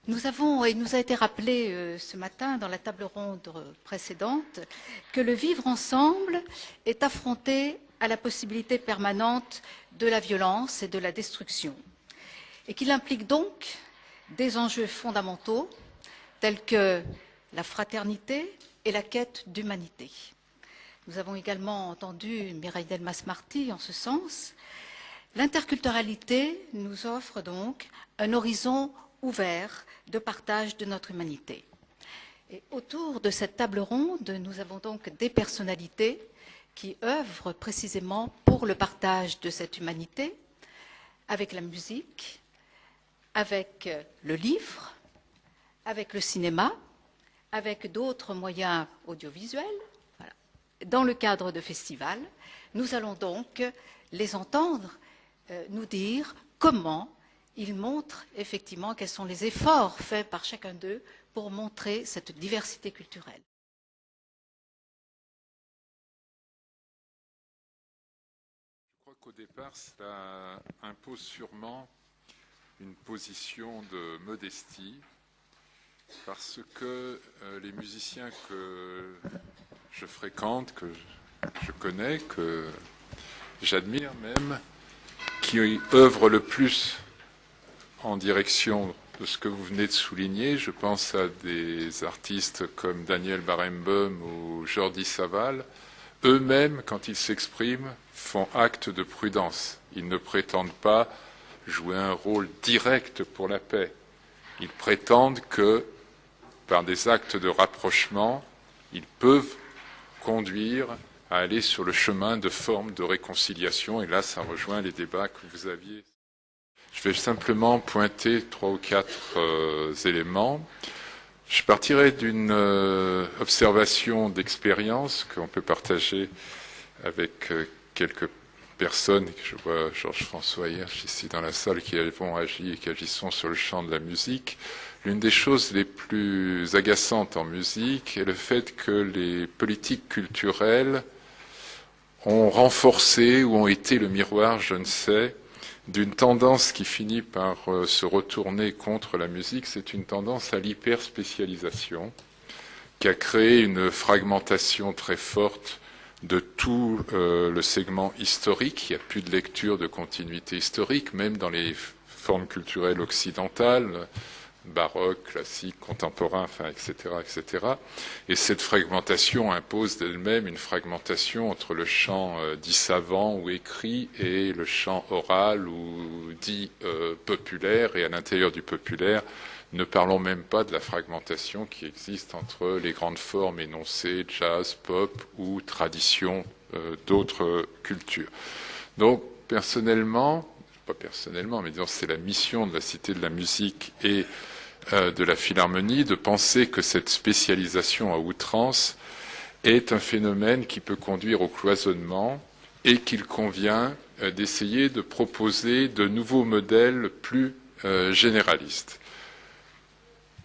Il nous a été rappelé ce matin dans la table ronde précédente que le vivre ensemble est affronté à la possibilité permanente de la violence et de la destruction, et qu'il implique donc des enjeux fondamentaux tels que la fraternité et la quête d'humanité. Nous avons également entendu Mireille Delmas-Marty en ce sens. L'interculturalité nous offre donc un horizon ouvert de partage de notre humanité. Et autour de cette table ronde, nous avons donc des personnalités qui œuvrent précisément pour le partage de cette humanité, avec la musique, avec le livre, avec le cinéma, avec d'autres moyens audiovisuels. Voilà. Dans le cadre de festivals, nous allons donc les entendre nous dire comment ils montrent effectivement quels sont les efforts faits par chacun d'eux pour montrer cette diversité culturelle. Je crois qu'au départ, cela impose sûrement une position de modestie, parce que les musiciens que je fréquente, que je connais, que j'admire même, qui œuvrent le plus en direction de ce que vous venez de souligner, je pense à des artistes comme Daniel Barenboim ou Jordi Savall, eux-mêmes, quand ils s'expriment, font acte de prudence. Ils ne prétendent pas jouer un rôle direct pour la paix. Ils prétendent que, par des actes de rapprochement, ils peuvent conduire à aller sur le chemin de formes de réconciliation. Et là, ça rejoint les débats que vous aviez. Je vais simplement pointer 3 ou 4 éléments. Je partirai d'une observation d'expérience qu'on peut partager avec quelques personnes. Je vois Georges François Hirsch ici dans la salle qui avons agi et qui agissons sur le champ de la musique. L'une des choses les plus agaçantes en musique est le fait que les politiques culturelles ont renforcé ou ont été le miroir, je ne sais, d'une tendance qui finit par se retourner contre la musique. C'est une tendance à l'hyperspécialisation qui a créé une fragmentation très forte de tout le segment historique. Il n'y a plus de lecture de continuité historique, même dans les formes culturelles occidentales, baroque, classique, contemporain, enfin, etc., etc. Et cette fragmentation impose d'elle-même une fragmentation entre le chant dit savant ou écrit et le chant oral ou dit populaire. Et à l'intérieur du populaire, ne parlons même pas de la fragmentation qui existe entre les grandes formes énoncées, jazz, pop ou tradition d'autres cultures. Donc, personnellement, pas personnellement, mais disons c'est la mission de la Cité de la musique et de la Philharmonie de penser que cette spécialisation à outrance est un phénomène qui peut conduire au cloisonnement et qu'il convient d'essayer de proposer de nouveaux modèles plus généralistes.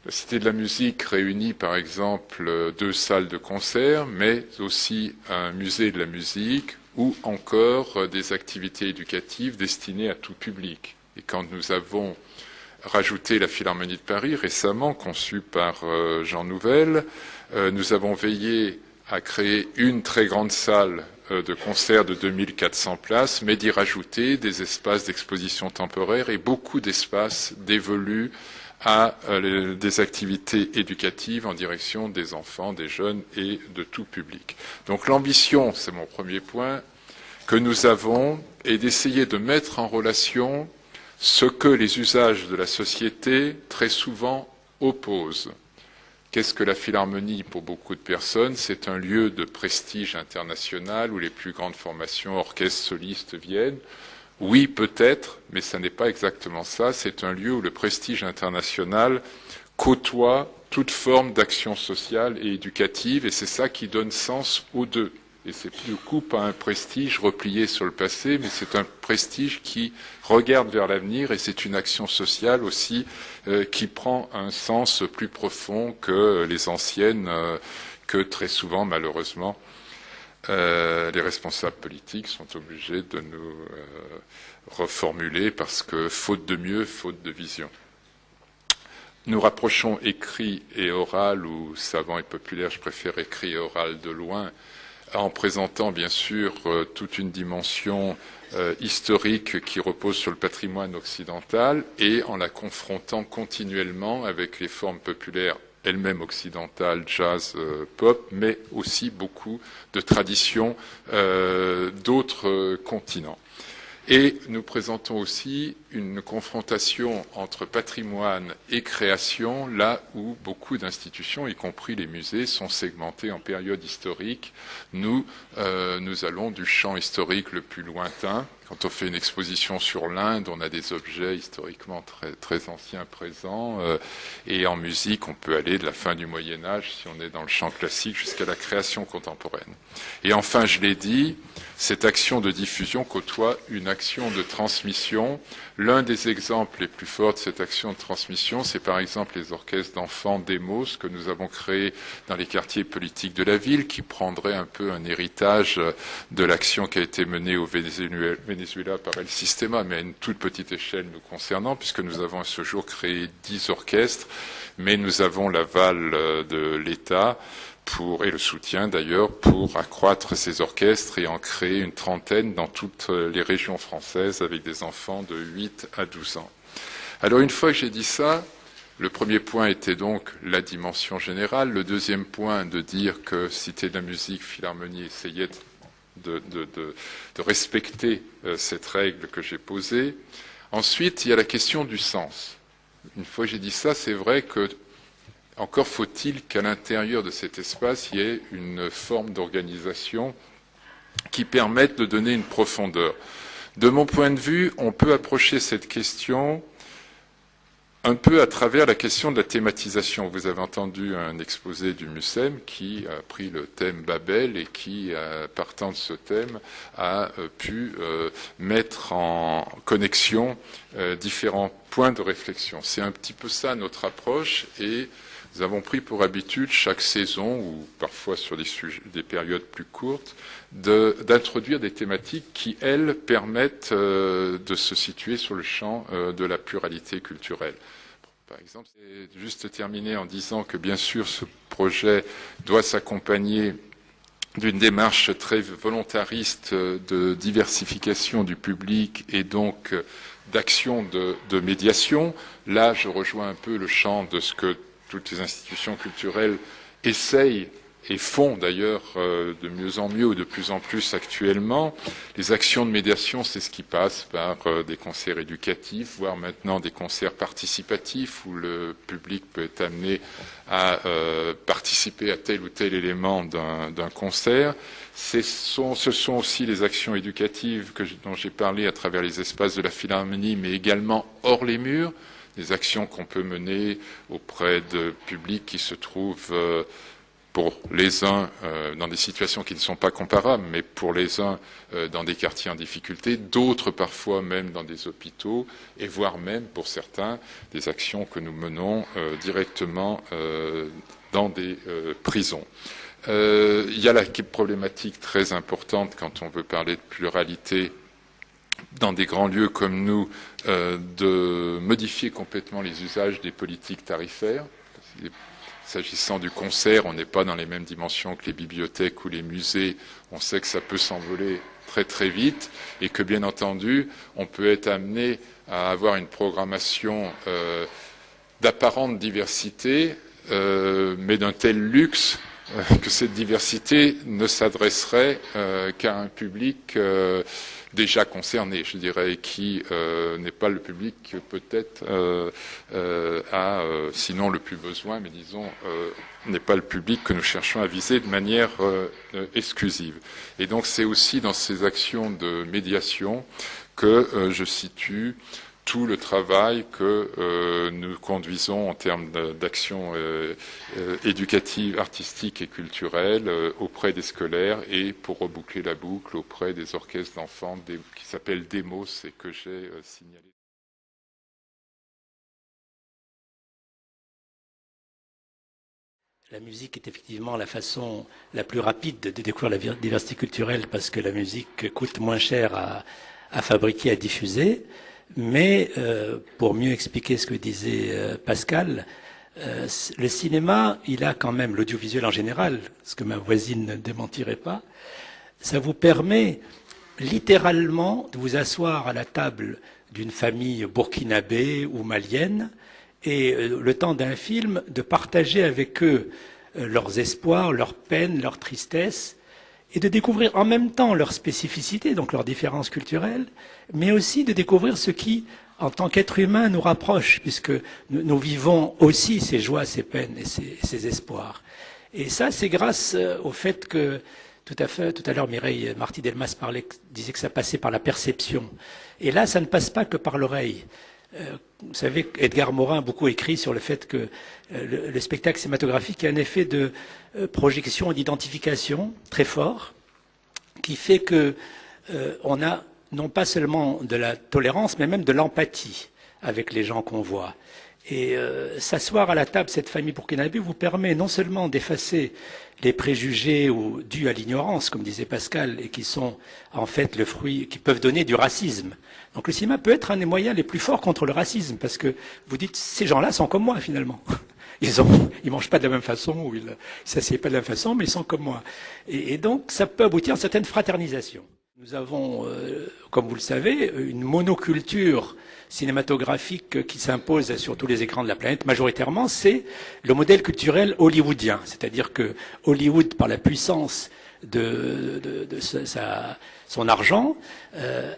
La Cité de la musique réunit par exemple 2 salles de concert, mais aussi un musée de la musique ou encore des activités éducatives destinées à tout public. Et quand nous avons rajouté la Philharmonie de Paris, récemment conçue par Jean Nouvel, nous avons veillé à créer une très grande salle de concert de 2400 places, mais d'y rajouter des espaces d'exposition temporaire et beaucoup d'espaces dévolus à des activités éducatives en direction des enfants, des jeunes et de tout public. Donc l'ambition, c'est mon premier point, que nous avons est d'essayer de mettre en relation ce que les usages de la société très souvent opposent. Qu'est-ce que la Philharmonie pour beaucoup de personnes? C'est un lieu de prestige international où les plus grandes formations orchestres solistes viennent. Oui, peut-être, mais ça n'est pas exactement ça. C'est un lieu où le prestige international côtoie toute forme d'action sociale et éducative, et c'est ça qui donne sens aux deux. Et c'est du coup pas un prestige replié sur le passé, mais c'est un prestige qui regarde vers l'avenir, et c'est une action sociale aussi qui prend un sens plus profond que les anciennes, que très souvent, malheureusement, les responsables politiques sont obligés de nous reformuler parce que faute de mieux, faute de vision. nous rapprochons écrit et oral, ou savant et populaire, je préfère écrit et oral de loin, en présentant bien sûr toute une dimension historique qui repose sur le patrimoine occidental et en la confrontant continuellement avec les formes populaires elles-mêmes occidentales, jazz, pop, mais aussi beaucoup de traditions d'autres continents. Et nous présentons aussi une confrontation entre patrimoine et création, là où beaucoup d'institutions, y compris les musées, sont segmentées en périodes historiques. Nous allons du champ historique le plus lointain. Quand on fait une exposition sur l'Inde, on a des objets historiquement très, très anciens présents. Et en musique, on peut aller de la fin du Moyen-Âge, si on est dans le champ classique, jusqu'à la création contemporaine. Et enfin, je l'ai dit, cette action de diffusion côtoie une action de transmission. L'un des exemples les plus forts de cette action de transmission, c'est par exemple les orchestres d'enfants Demos que nous avons créés dans les quartiers politiques de la ville, qui prendraient un peu un héritage de l'action qui a été menée au Venezuela par El Sistema, mais à une toute petite échelle nous concernant, puisque nous avons à ce jour créé 10 orchestres, mais nous avons l'aval de l'État et le soutien d'ailleurs pour accroître ces orchestres et en créer une trentaine dans toutes les régions françaises avec des enfants de 8 à 12 ans. Alors une fois que j'ai dit ça, le premier point était donc la dimension générale. Le deuxième point, de dire que Cité de la musique, Philharmonie essayait de respecter cette règle que j'ai posée. Ensuite, il y a la question du sens. Une fois que j'ai dit ça, c'est vrai que encore faut-il qu'à l'intérieur de cet espace, il y ait une forme d'organisation qui permette de donner une profondeur. De mon point de vue, on peut approcher cette question un peu à travers la question de la thématisation. Vous avez entendu un exposé du MUSEM qui a pris le thème Babel et qui, partant de ce thème, a pu mettre en connexion différents points de réflexion. C'est un petit peu ça notre approche et nous avons pris pour habitude chaque saison, ou parfois sur des périodes plus courtes, d'introduire des thématiques qui, elles, permettent de se situer sur le champ de la pluralité culturelle. Par exemple, c'est juste terminer en disant que bien sûr ce projet doit s'accompagner d'une démarche très volontariste de diversification du public et donc d'action de médiation. Là, je rejoins un peu le champ de ce que toutes les institutions culturelles essayent et font d'ailleurs de mieux en mieux ou de plus en plus actuellement. Les actions de médiation, c'est ce qui passe par des concerts éducatifs, voire maintenant des concerts participatifs où le public peut être amené à participer à tel ou tel élément d'un concert. Ce sont aussi les actions éducatives dont j'ai parlé à travers les espaces de la Philharmonie, mais également hors les murs. Des actions qu'on peut mener auprès de publics qui se trouvent pour les uns dans des situations qui ne sont pas comparables, mais pour les uns dans des quartiers en difficulté, d'autres parfois même dans des hôpitaux, et voire même pour certains des actions que nous menons directement dans des prisons. Il y a la problématique très importante quand on veut parler de pluralité dans des grands lieux comme nous, de modifier complètement les usages des politiques tarifaires. S'agissant du concert, on n'est pas dans les mêmes dimensions que les bibliothèques ou les musées. On sait que ça peut s'envoler très très vite et que bien entendu, on peut être amené à avoir une programmation d'apparente diversité, mais d'un tel luxe que cette diversité ne s'adresserait qu'à un public déjà concerné, je dirais, qui n'est pas le public que peut-être a, sinon le plus besoin, mais disons, n'est pas le public que nous cherchons à viser de manière exclusive. Et donc c'est aussi dans ces actions de médiation que je situe tout le travail que nous conduisons en termes d'action éducative, artistique et culturelle auprès des scolaires et, pour reboucler la boucle, auprès des orchestres d'enfants qui s'appellent Demos et que j'ai signalé. La musique est effectivement la façon la plus rapide de découvrir la diversité culturelle parce que la musique coûte moins cher à fabriquer, à diffuser. Mais pour mieux expliquer ce que disait Pascal, le cinéma, il a quand même, l'audiovisuel en général, ce que ma voisine ne démentirait pas, ça vous permet littéralement de vous asseoir à la table d'une famille burkinabé ou malienne et le temps d'un film de partager avec eux leurs espoirs, leurs peines, leurs tristesses et de découvrir en même temps leurs spécificités, donc leurs différences culturelles, mais aussi de découvrir ce qui, en tant qu'être humain, nous rapproche, puisque nous vivons aussi ces joies, ces peines et ces espoirs. Et ça, c'est grâce au fait que, tout à l'heure, Mireille Marty-Delmas disait que ça passait par la perception. Et là, ça ne passe pas que par l'oreille. Vous savez, Edgar Morin a beaucoup écrit sur le fait que le spectacle cinématographique a un effet de projection et d'identification très fort, qui fait que on a non pas seulement de la tolérance, mais même de l'empathie avec les gens qu'on voit. Et s'asseoir à la table, cette famille burkinabé, vous permet non seulement d'effacer les préjugés dus à l'ignorance, comme disait Pascal, et qui sont en fait le fruit, qui peuvent donner du racisme. Donc le cinéma peut être un des moyens les plus forts contre le racisme, parce que vous dites, ces gens-là sont comme moi finalement. Ils mangent pas de la même façon, ou ils s'assiedent pas de la même façon, mais ils sont comme moi. Et donc ça peut aboutir à une certaine fraternisation. Nous avons, comme vous le savez, une monoculture cinématographique qui s'impose sur tous les écrans de la planète. Majoritairement, c'est le modèle culturel hollywoodien. C'est-à-dire que Hollywood, par la puissance de son argent,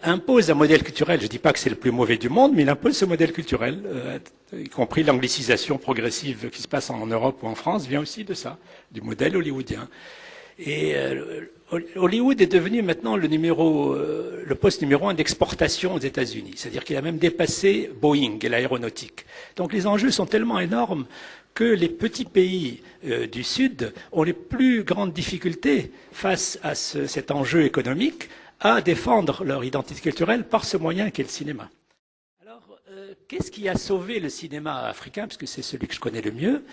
impose un modèle culturel. Je ne dis pas que c'est le plus mauvais du monde, mais il impose ce modèle culturel, y compris l'anglicisation progressive qui se passe en Europe ou en France, vient aussi de ça, du modèle hollywoodien. Et Hollywood est devenu maintenant le poste numéro 1 d'exportation aux États-Unis. C'est-à-dire qu'il a même dépassé Boeing et l'aéronautique. Donc les enjeux sont tellement énormes que les petits pays du Sud ont les plus grandes difficultés face à cet enjeu économique à défendre leur identité culturelle par ce moyen qu'est le cinéma. Alors, qu'est-ce qui a sauvé le cinéma africain, parce que c'est celui que je connais le mieux,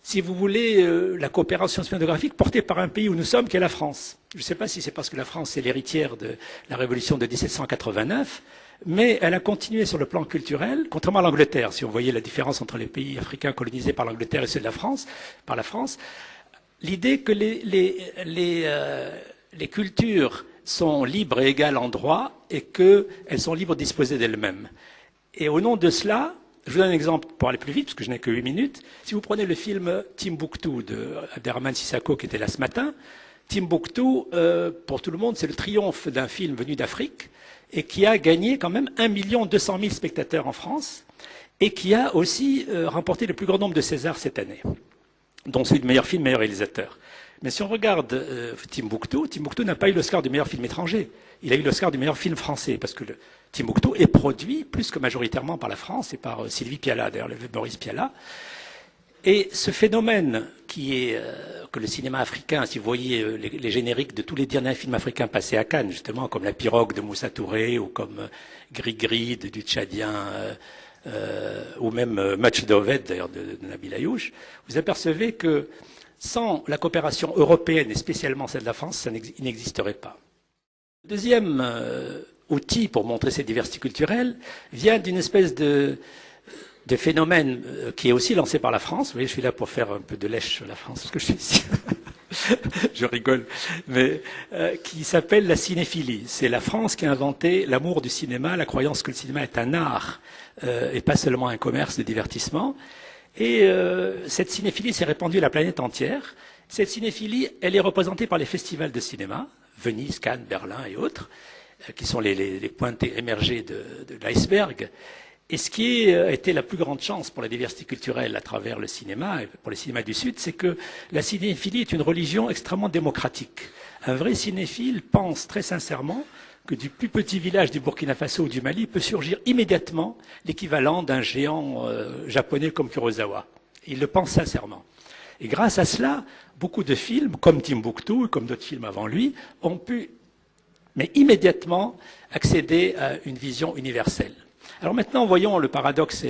si vous voulez, la coopération cinématographique portée par un pays où nous sommes, qui est la France. Je ne sais pas si c'est parce que la France est l'héritière de la révolution de 1789, mais elle a continué sur le plan culturel, contrairement à l'Angleterre. Si on voyait la différence entre les pays africains colonisés par l'Angleterre et ceux de la France, par la France, l'idée que les cultures sont libres et égales en droit et qu'elles sont libres de disposer d'elles-mêmes. Et au nom de cela, je vous donne un exemple pour aller plus vite, parce que je n'ai que 8 minutes. Si vous prenez le film Timbuktu de Abderrahmane Sissako, qui était là ce matin, Timbuktu, pour tout le monde, c'est le triomphe d'un film venu d'Afrique et qui a gagné quand même 1 200 000 spectateurs en France et qui a aussi remporté le plus grand nombre de Césars cette année, dont celui de meilleur film, meilleur réalisateur. Mais si on regarde Timbuktu n'a pas eu l'Oscar du meilleur film étranger. Il a eu l'Oscar du meilleur film français, parce que Timbuktu est produit plus que majoritairement par la France et par Sylvie Piala, d'ailleurs, le Maurice Piala. Et ce phénomène que le cinéma africain, si vous voyez les génériques de tous les derniers films africains passés à Cannes, justement, comme La Pirogue de Moussa Touré, ou comme Gris-Gris du Tchadien, ou même Match d'Oved, d'ailleurs, de Nabil Ayouch, vous apercevez que sans la coopération européenne, et spécialement celle de la France, il n'existerait pas. Le deuxième outil pour montrer cette diversité culturelle vient d'une espèce de phénomène qui est aussi lancé par la France. Vous voyez, je suis là pour faire un peu de lèche sur la France, parce que je suis ici. Je rigole, mais qui s'appelle la cinéphilie. C'est la France qui a inventé l'amour du cinéma, la croyance que le cinéma est un art et pas seulement un commerce de divertissement. Et cette cinéphilie s'est répandue à la planète entière. Cette cinéphilie, elle est représentée par les festivals de cinéma, Venise, Cannes, Berlin et autres, qui sont les pointes émergées de l'iceberg. Et ce qui a été la plus grande chance pour la diversité culturelle à travers le cinéma, et pour le cinéma du Sud, c'est que la cinéphilie est une religion extrêmement démocratique. Un vrai cinéphile pense très sincèrement que du plus petit village du Burkina Faso ou du Mali peut surgir immédiatement l'équivalent d'un géant japonais comme Kurosawa. Il le pense sincèrement. Et grâce à cela, beaucoup de films, comme Timbuktu et comme d'autres films avant lui, ont pu, mais immédiatement, accéder à une vision universelle. Alors maintenant, voyons le paradoxe,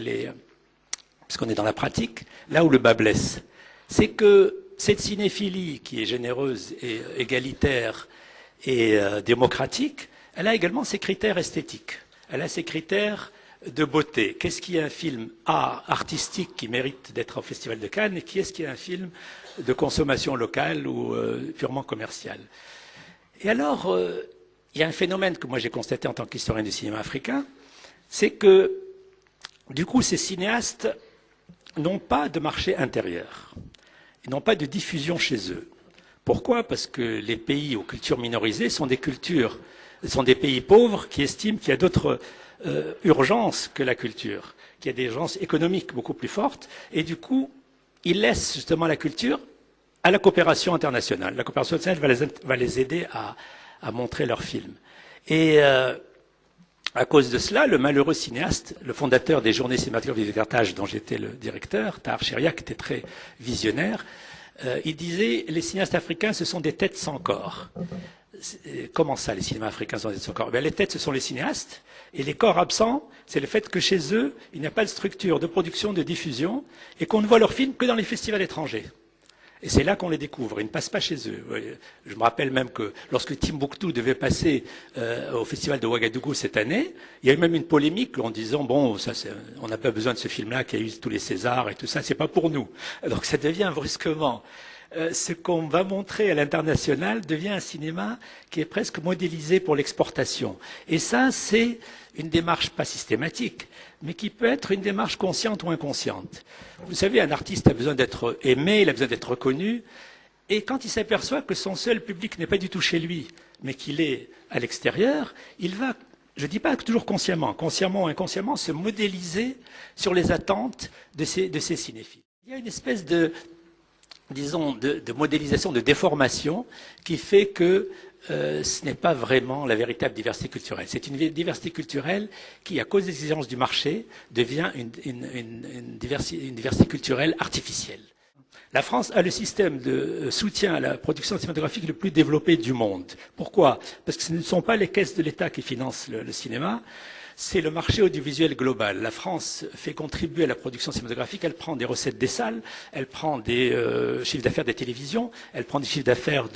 puisqu'on est dans la pratique, là où le bas blesse. C'est que cette cinéphilie qui est généreuse et égalitaire et démocratique elle a également ses critères esthétiques. Elle a ses critères de beauté. Qu'est-ce qui est un film artistique qui mérite d'être au Festival de Cannes et qu'est-ce qui est un film de consommation locale ou purement commercial. Et alors, il y a un phénomène que moi j'ai constaté en tant qu'historien du cinéma africain, c'est que du coup ces cinéastes n'ont pas de marché intérieur, ils n'ont pas de diffusion chez eux. Pourquoi? Parce que les pays aux cultures minorisées sont des pays pauvres qui estiment qu'il y a d'autres urgences que la culture, qu'il y a des urgences économiques beaucoup plus fortes, et du coup, ils laissent justement la culture à la coopération internationale. La coopération internationale va les aider à montrer leurs films. Et à cause de cela, le malheureux cinéaste, le fondateur des Journées cinématographiques de Carthage, dont j'étais le directeur, Tahar Chériak, était très visionnaire, il disait « Les cinéastes africains, ce sont des têtes sans corps ». Comment ça, les cinémas africains sont des têtes sans corps? Les têtes, ce sont les cinéastes, et les corps absents, c'est le fait que chez eux, il n'y a pas de structure de production, de diffusion, et qu'on ne voit leurs films que dans les festivals étrangers. Et c'est là qu'on les découvre, ils ne passent pas chez eux. Je me rappelle même que lorsque Timbuktu devait passer au festival de Ouagadougou cette année, il y a eu même une polémique en disant bon, ça, on n'a pas besoin de ce film-là qui a eu tous les Césars et tout ça, c'est pas pour nous. Donc ça devient brusquement. Ce qu'on va montrer à l'international devient un cinéma qui est presque modélisé pour l'exportation. Et ça, c'est une démarche pas systématique, mais qui peut être une démarche consciente ou inconsciente. Vous savez, un artiste a besoin d'être aimé, il a besoin d'être reconnu, et quand il s'aperçoit que son seul public n'est pas du tout chez lui, mais qu'il est à l'extérieur, il va, je ne dis pas toujours consciemment ou inconsciemment, se modéliser sur les attentes de ces cinéphiles. Il y a une espèce de modélisation, de déformation qui fait que ce n'est pas vraiment la véritable diversité culturelle. C'est une diversité culturelle qui, à cause des exigences du marché, devient une diversité culturelle artificielle. La France a le système de soutien à la production cinématographique le plus développé du monde. Pourquoi? Parce que ce ne sont pas les caisses de l'État qui financent le cinéma, c'est le marché audiovisuel global. La France fait contribuer à la production cinématographique, elle prend des recettes des salles, elle prend des chiffres d'affaires des télévisions, elle prend des chiffres d'affaires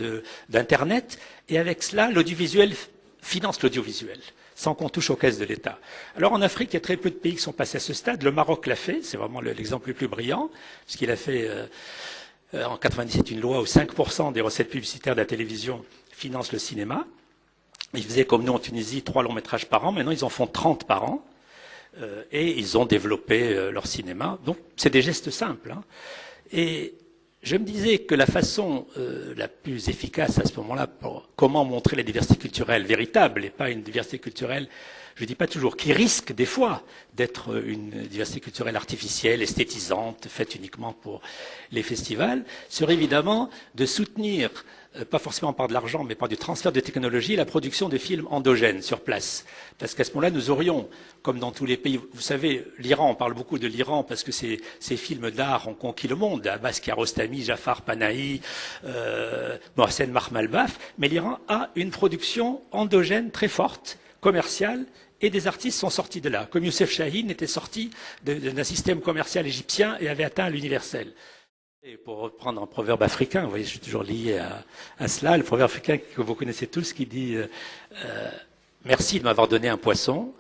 d'Internet, et avec cela, l'audiovisuel finance l'audiovisuel, sans qu'on touche aux caisses de l'État. Alors en Afrique, il y a très peu de pays qui sont passés à ce stade. Le Maroc l'a fait, c'est vraiment l'exemple le plus brillant, puisqu'il a fait en 97 une loi où 5% des recettes publicitaires de la télévision financent le cinéma. Ils faisaient comme nous en Tunisie 3 longs métrages par an, maintenant ils en font 30 par an, et ils ont développé leur cinéma. Donc c'est des gestes simples. Hein. Et je me disais que la façon la plus efficace à ce moment-là, pour comment montrer la diversité culturelle véritable, et pas une diversité culturelle, je ne dis pas toujours, qui risque des fois d'être une diversité culturelle artificielle, esthétisante, faite uniquement pour les festivals, serait évidemment de soutenir, pas forcément par de l'argent, mais par du transfert de technologie, la production de films endogènes sur place. Parce qu'à ce moment-là, nous aurions, comme dans tous les pays, vous savez, l'Iran, on parle beaucoup de l'Iran parce que ces films d'art ont conquis le monde, Abbas Kiarostami, Jafar Panahi, Mohsen Makhmalbaf, mais l'Iran a une production endogène très forte, commerciale, et des artistes sont sortis de là, comme Youssef Chahine était sorti d'un système commercial égyptien et avait atteint l'universel. Et pour reprendre un proverbe africain, vous voyez, je suis toujours lié à cela, le proverbe africain que vous connaissez tous qui dit merci de m'avoir donné un poisson,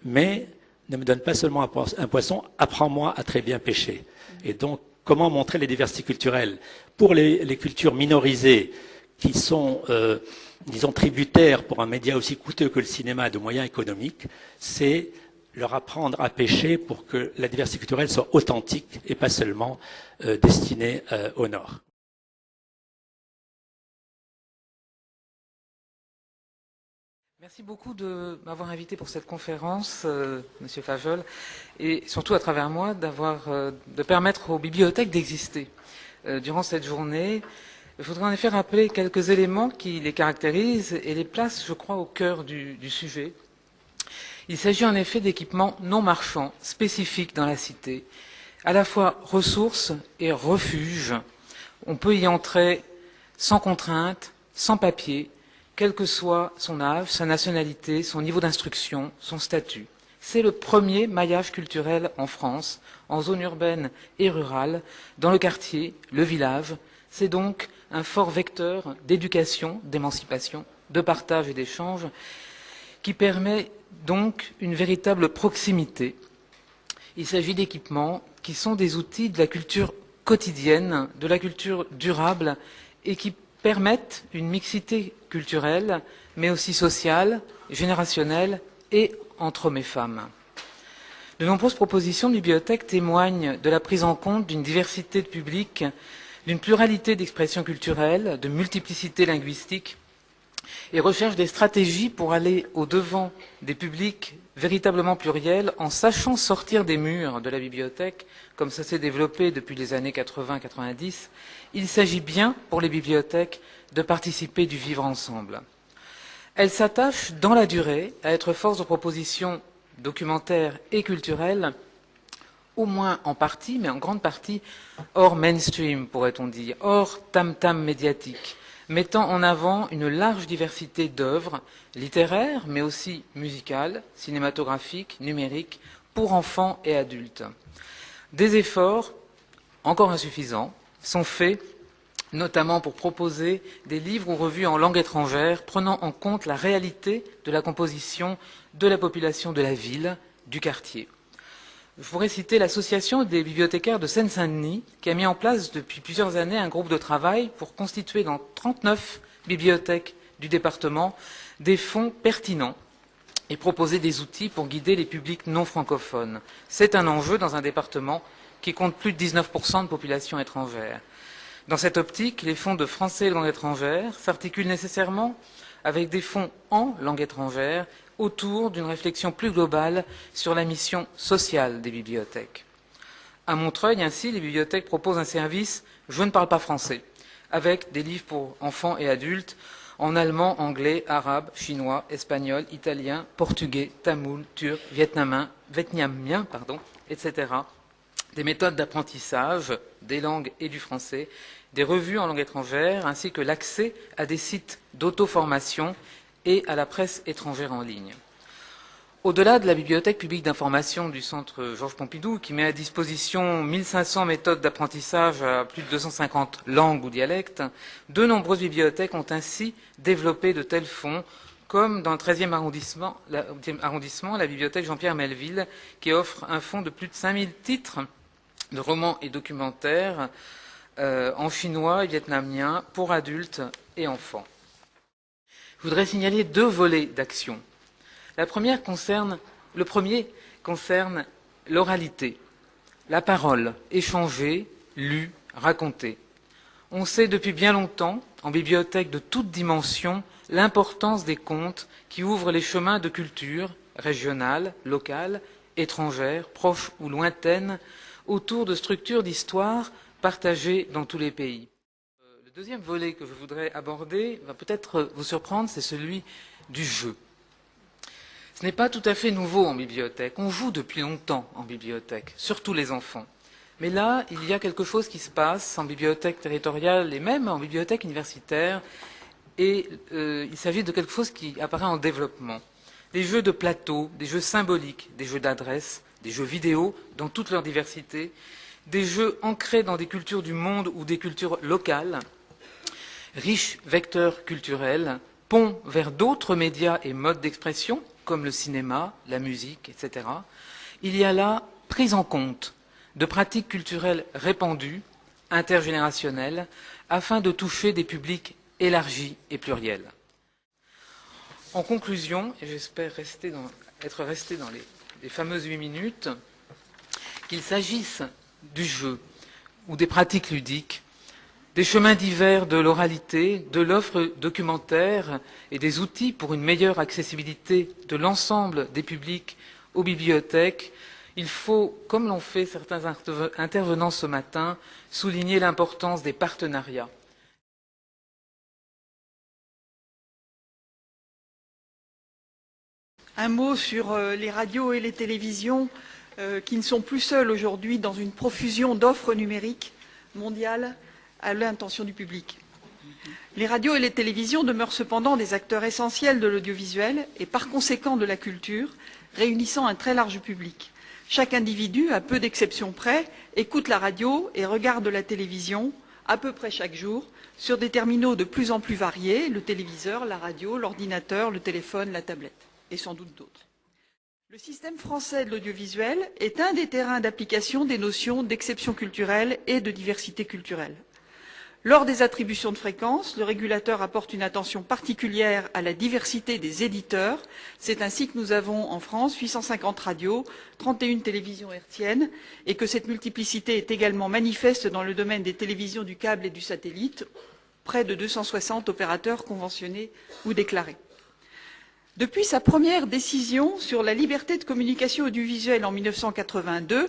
mais ne me donne pas seulement un poisson, apprends-moi à très bien pêcher. Et donc, comment montrer les diversités culturelles pour les cultures minorisées qui sont, disons, tributaires pour un média aussi coûteux que le cinéma de moyens économiques, c'est leur apprendre à pêcher pour que la diversité culturelle soit authentique et pas seulement destinée au Nord. Merci beaucoup de m'avoir invité pour cette conférence, Monsieur Fajol, et surtout à travers moi de permettre aux bibliothèques d'exister. Durant cette journée, je voudrais en effet rappeler quelques éléments qui les caractérisent et les placent, je crois, au cœur du sujet. Il s'agit en effet d'équipements non marchands spécifiques dans la cité, à la fois ressources et refuges. On peut y entrer sans contrainte, sans papier, quel que soit son âge, sa nationalité, son niveau d'instruction, son statut. C'est le premier maillage culturel en France, en zone urbaine et rurale, dans le quartier, le village. C'est donc un fort vecteur d'éducation, d'émancipation, de partage et d'échange. qui permet donc une véritable proximité. Il s'agit d'équipements qui sont des outils de la culture quotidienne, de la culture durable, et qui permettent une mixité culturelle, mais aussi sociale, générationnelle et entre hommes et femmes. De nombreuses propositions de bibliothèques témoignent de la prise en compte d'une diversité de publics, d'une pluralité d'expressions culturelles, de multiplicité linguistique, et recherchent des stratégies pour aller au-devant des publics véritablement pluriels en sachant sortir des murs de la bibliothèque, comme ça s'est développé depuis les années 80-90. Il s'agit bien, pour les bibliothèques, de participer du vivre ensemble. Elles s'attachent dans la durée à être force de proposition documentaire et culturelle, au moins en partie, mais en grande partie, hors mainstream, pourrait-on dire, hors tam-tam médiatique, mettant en avant une large diversité d'œuvres littéraires, mais aussi musicales, cinématographiques, numériques, pour enfants et adultes. Des efforts, encore insuffisants, sont faits notamment pour proposer des livres ou revues en langue étrangère prenant en compte la réalité de la composition de la population de la ville, du quartier. Je pourrais citer l'association des bibliothécaires de Seine-Saint-Denis qui a mis en place depuis plusieurs années un groupe de travail pour constituer dans 39 bibliothèques du département des fonds pertinents et proposer des outils pour guider les publics non francophones. C'est un enjeu dans un département qui compte plus de 19% de population étrangère. Dans cette optique, les fonds de français et langue étrangère s'articulent nécessairement avec des fonds en langue étrangère autour d'une réflexion plus globale sur la mission sociale des bibliothèques. À Montreuil, ainsi, les bibliothèques proposent un service « Je ne parle pas français » avec des livres pour enfants et adultes en allemand, anglais, arabe, chinois, espagnol, italien, portugais, tamoul, turc, vietnamien, etc. Des méthodes d'apprentissage des langues et du français, des revues en langue étrangère, ainsi que l'accès à des sites d'auto-formation et à la presse étrangère en ligne. Au-delà de la bibliothèque publique d'information du Centre Georges Pompidou, qui met à disposition 1500 méthodes d'apprentissage à plus de 250 langues ou dialectes, de nombreuses bibliothèques ont ainsi développé de tels fonds, comme dans le 13e arrondissement, la bibliothèque Jean-Pierre Melville, qui offre un fonds de plus de 5000 titres de romans et documentaires en chinois et vietnamien pour adultes et enfants. Je voudrais signaler deux volets d'action. Le premier concerne l'oralité, la parole, échangée, lue, racontée. On sait depuis bien longtemps, en bibliothèque de toute dimension, l'importance des contes qui ouvrent les chemins de culture régionale, locale, étrangère, proche ou lointaine, autour de structures d'histoire partagées dans tous les pays. Le deuxième volet que je voudrais aborder va peut-être vous surprendre, c'est celui du jeu. Ce n'est pas tout à fait nouveau en bibliothèque. On joue depuis longtemps en bibliothèque, surtout les enfants. Mais là, il y a quelque chose qui se passe en bibliothèque territoriale et même en bibliothèque universitaire. Et il s'agit de quelque chose qui apparaît en développement. Des jeux de plateau, des jeux symboliques, des jeux d'adresse, des jeux vidéo dans toute leur diversité, des jeux ancrés dans des cultures du monde ou des cultures locales, riches vecteurs culturels, ponts vers d'autres médias et modes d'expression, comme le cinéma, la musique, etc. Il y a là prise en compte de pratiques culturelles répandues, intergénérationnelles, afin de toucher des publics élargis et pluriels. En conclusion, et j'espère être resté dans les fameuses 8 minutes, qu'il s'agisse du jeu ou des pratiques ludiques, des chemins divers de l'oralité, de l'offre documentaire et des outils pour une meilleure accessibilité de l'ensemble des publics aux bibliothèques, il faut, comme l'ont fait certains intervenants ce matin, souligner l'importance des partenariats. Un mot sur les radios et les télévisions qui ne sont plus seules aujourd'hui dans une profusion d'offres numériques mondiales à l'intention du public. Les radios et les télévisions demeurent cependant des acteurs essentiels de l'audiovisuel et par conséquent de la culture, réunissant un très large public. Chaque individu, à peu d'exceptions près, écoute la radio et regarde la télévision à peu près chaque jour sur des terminaux de plus en plus variés, le téléviseur, la radio, l'ordinateur, le téléphone, la tablette. et sans doute d'autres. Le système français de l'audiovisuel est un des terrains d'application des notions d'exception culturelle et de diversité culturelle. Lors des attributions de fréquences, le régulateur apporte une attention particulière à la diversité des éditeurs. C'est ainsi que nous avons en France 850 radios, 31 télévisions hertziennes, et que cette multiplicité est également manifeste dans le domaine des télévisions du câble et du satellite, près de 260 opérateurs conventionnés ou déclarés. Depuis sa première décision sur la liberté de communication audiovisuelle en 1982,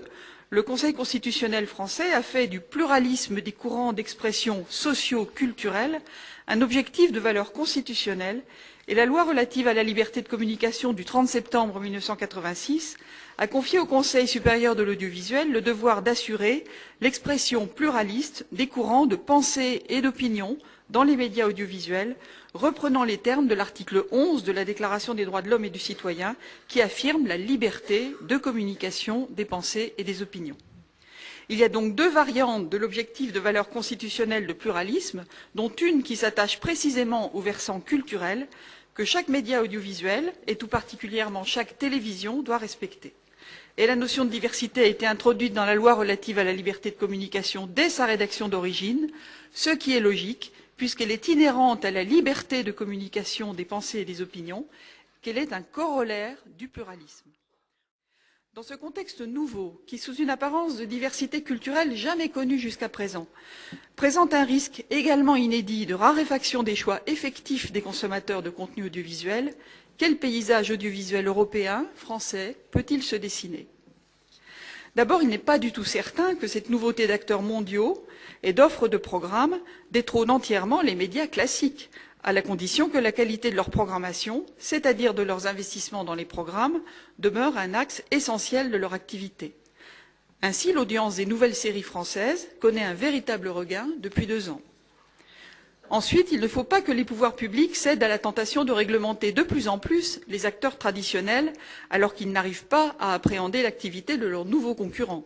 le Conseil constitutionnel français a fait du pluralisme des courants d'expression socio-culturels un objectif de valeur constitutionnelle et la loi relative à la liberté de communication du 30 septembre 1986 a confié au Conseil supérieur de l'audiovisuel le devoir d'assurer l'expression pluraliste des courants de pensée et d'opinion dans les médias audiovisuels, reprenant les termes de l'article 11 de la Déclaration des droits de l'homme et du citoyen, qui affirme la liberté de communication des pensées et des opinions. Il y a donc deux variantes de l'objectif de valeur constitutionnelle de pluralisme, dont une qui s'attache précisément au versant culturel, que chaque média audiovisuel, et tout particulièrement chaque télévision, doit respecter. Et la notion de diversité a été introduite dans la loi relative à la liberté de communication dès sa rédaction d'origine, ce qui est logique, puisqu'elle est inhérente à la liberté de communication des pensées et des opinions, qu'elle est un corollaire du pluralisme. Dans ce contexte nouveau, qui sous une apparence de diversité culturelle jamais connue jusqu'à présent, présente un risque également inédit de raréfaction des choix effectifs des consommateurs de contenus audiovisuels, quel paysage audiovisuel européen, français, peut-il se dessiner? D'abord, il n'est pas du tout certain que cette nouveauté d'acteurs mondiaux et d'offres de programmes détrône entièrement les médias classiques, à la condition que la qualité de leur programmation, c'est-à-dire de leurs investissements dans les programmes, demeure un axe essentiel de leur activité. Ainsi, l'audience des nouvelles séries françaises connaît un véritable regain depuis 2 ans. Ensuite, il ne faut pas que les pouvoirs publics cèdent à la tentation de réglementer de plus en plus les acteurs traditionnels alors qu'ils n'arrivent pas à appréhender l'activité de leurs nouveaux concurrents.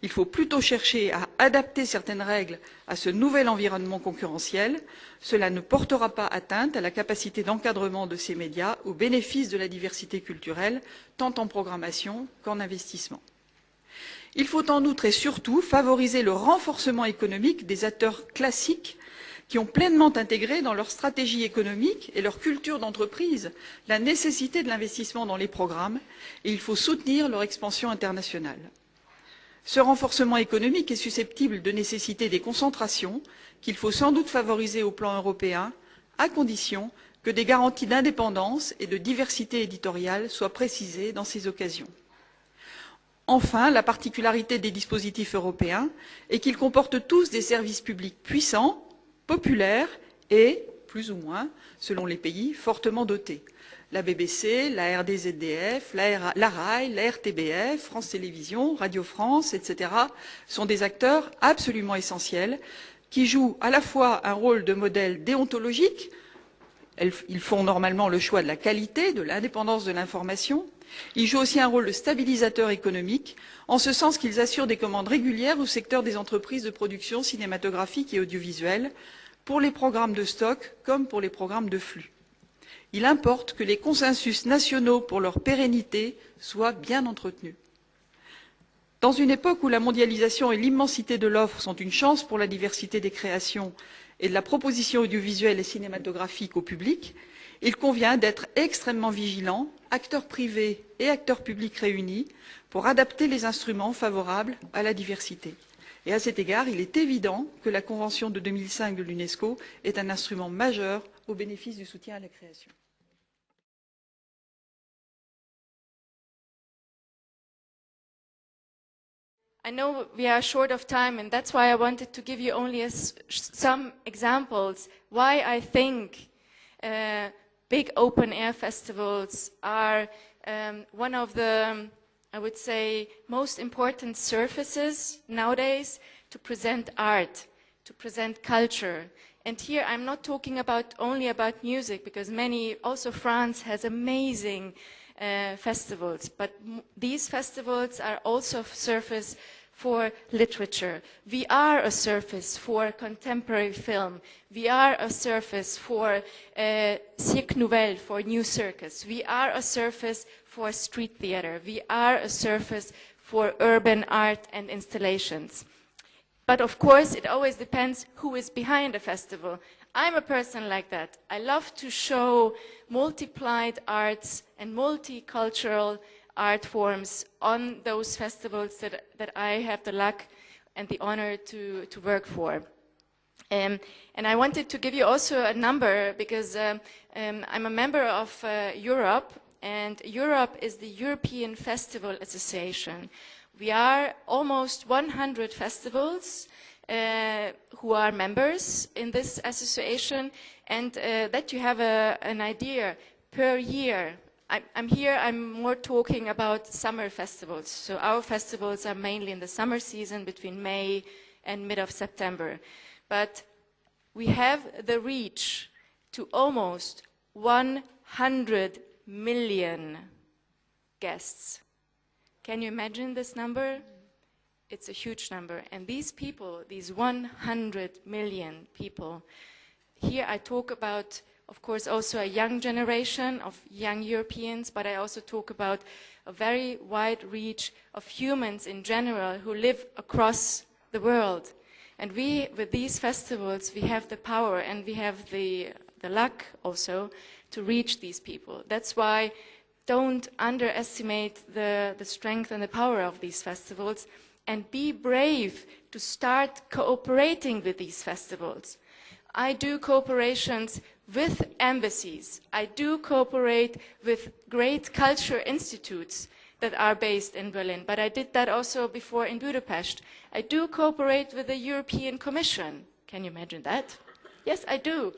Il faut plutôt chercher à adapter certaines règles à ce nouvel environnement concurrentiel. Cela ne portera pas atteinte à la capacité d'encadrement de ces médias au bénéfice de la diversité culturelle, tant en programmation qu'en investissement. Il faut en outre et surtout favoriser le renforcement économique des acteurs classiques qui ont pleinement intégré dans leur stratégie économique et leur culture d'entreprise la nécessité de l'investissement dans les programmes, et il faut soutenir leur expansion internationale. Ce renforcement économique est susceptible de nécessiter des concentrations qu'il faut sans doute favoriser au plan européen, à condition que des garanties d'indépendance et de diversité éditoriale soient précisées dans ces occasions. Enfin, la particularité des dispositifs européens est qu'ils comportent tous des services publics puissants, populaires et, plus ou moins, selon les pays, fortement dotés. La BBC, la RDZDF, la RAI, la RTBF, France Télévisions, Radio France, etc. sont des acteurs absolument essentiels qui jouent à la fois un rôle de modèle déontologique, ils font normalement le choix de la qualité, de l'indépendance de l'information, ils jouent aussi un rôle de stabilisateur économique, en ce sens qu'ils assurent des commandes régulières au secteur des entreprises de production cinématographique et audiovisuelle, pour les programmes de stock comme pour les programmes de flux. Il importe que les consensus nationaux pour leur pérennité soient bien entretenus. Dans une époque où la mondialisation et l'immensité de l'offre sont une chance pour la diversité des créations et de la proposition audiovisuelle et cinématographique au public, il convient d'être extrêmement vigilant, acteurs privés et acteurs publics réunis, pour adapter les instruments favorables à la diversité. Et à cet égard, il est évident que la Convention de 2005 de l'UNESCO est un instrument majeur au bénéfice du soutien à la création. I know we are short of time, and that's why I wanted to give you only some examples why I think big open-air festivals are one of the, I would say, most important surfaces nowadays to present art, to present culture. And here I'm not talking only about music, because also France has amazing festivals, but these festivals are also a surface for literature. We are a surface for contemporary film. We are a surface for Cirque Nouvelle, for New Circus. We are a surface for street theater. We are a surface for urban art and installations. But of course, it always depends who is behind a festival. I'm a person like that. I love to show multiplied arts and multicultural art forms on those festivals that I have the luck and the honor to work for. And I wanted to give you also a number because I'm a member of Europe, and Europe is the European Festival Association. We are almost 100 festivals who are members in this association, and that you have an idea per year. I'm more talking about summer festivals. So our festivals are mainly in the summer season between May and mid of September. But we have the reach to almost 100 million guests. Can you imagine this number? It's a huge number. And these people, these 100 million people, here I talk about, of course, also a young generation of young Europeans, but I also talk about a very wide reach of humans in general who live across the world. And we, with these festivals, we have the power and we have the luck also to reach these people. That's why don't underestimate the strength and the power of these festivals, and be brave to start cooperating with these festivals. I do cooperations with embassies. I do cooperate with great culture institutes that are based in Berlin, but I did that also before in Budapest. I do cooperate with the European Commission. Can you imagine that? Yes, I do.